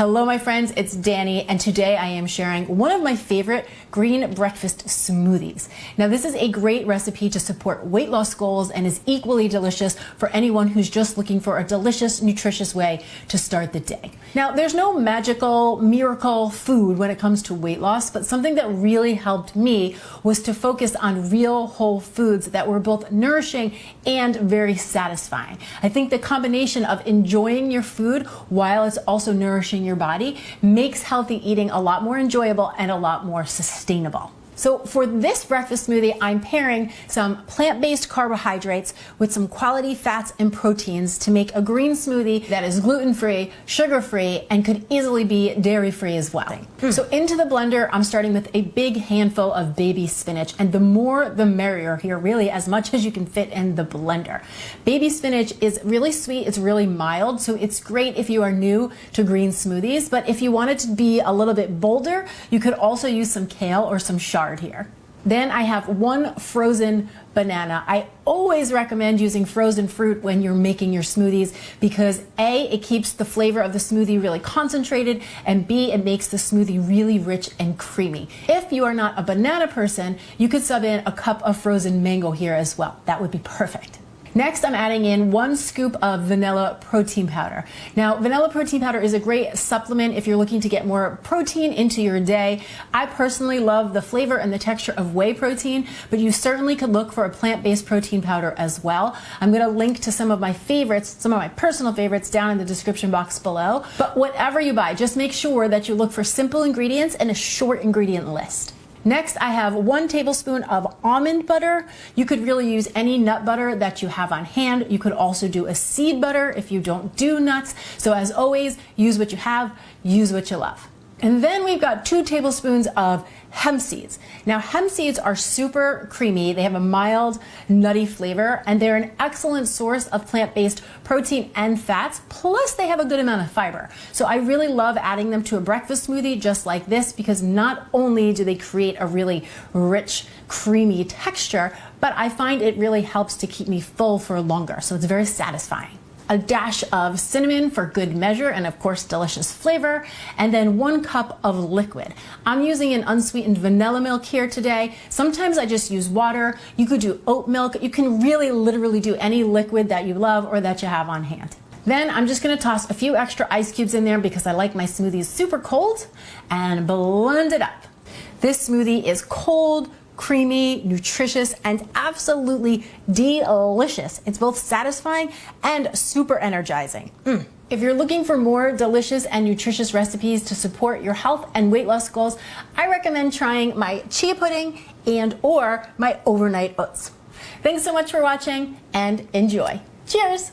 Hello my friends, it's Danny, and today I am sharing one of my favorite green breakfast smoothies. Now this is a great recipe to support weight loss goals and is equally delicious for anyone who's just looking for a delicious, nutritious way to start the day. Now there's no magical, miracle food when it comes to weight loss, but something that really helped me was to focus on real whole foods that were both nourishing and very satisfying. I think the combination of enjoying your food while it's also nourishing your body makes healthy eating a lot more enjoyable and a lot more sustainable. So for this breakfast smoothie, I'm pairing some plant-based carbohydrates with some quality fats and proteins to make a green smoothie that is gluten-free, sugar-free, and could easily be dairy-free as well. So into the blender, I'm starting with a big handful of baby spinach, and the more the merrier here, really as much as you can fit in the blender. Baby spinach is really sweet, it's really mild, so it's great if you are new to green smoothies, but if you want it to be a little bit bolder, you could also use some kale or some chard here. Then I have one frozen banana. I always recommend using frozen fruit when you're making your smoothies because A, it keeps the flavor of the smoothie really concentrated, and B, it makes the smoothie really rich and creamy. If you are not a banana person, you could sub in a cup of frozen mango here as well. That would be perfect. Next, I'm adding in 1 scoop of vanilla protein powder. Now, vanilla protein powder is a great supplement if you're looking to get more protein into your day. I personally love the flavor and the texture of whey protein, but you certainly could look for a plant-based protein powder as well. I'm going to link to some of my favorites, some of my personal favorites down in the description box below. But whatever you buy, just make sure that you look for simple ingredients and a short ingredient list. Next, I have 1 tablespoon of almond butter. You could really use any nut butter that you have on hand. You could also do a seed butter if you don't do nuts. So as always, use what you have, use what you love. And then we've got 2 tablespoons of hemp seeds. Now hemp seeds are super creamy. They have a mild, nutty flavor, and they're an excellent source of plant-based protein and fats, plus they have a good amount of fiber. So I really love adding them to a breakfast smoothie just like this because not only do they create a really rich, creamy texture, but I find it really helps to keep me full for longer, so it's very satisfying. A dash of cinnamon for good measure and of course delicious flavor, and then 1 cup of liquid. I'm using an unsweetened vanilla milk here today. Sometimes I just use water. You could do oat milk. You can really literally do any liquid that you love or that you have on hand. Then I'm just going to toss a few extra ice cubes in there because I like my smoothies super cold, and blend it up. This smoothie is cold, creamy, nutritious, and absolutely delicious. It's both satisfying and super energizing. If you're looking for more delicious and nutritious recipes to support your health and weight loss goals, I recommend trying my chia pudding and/or my overnight oats. Thanks so much for watching and enjoy. Cheers!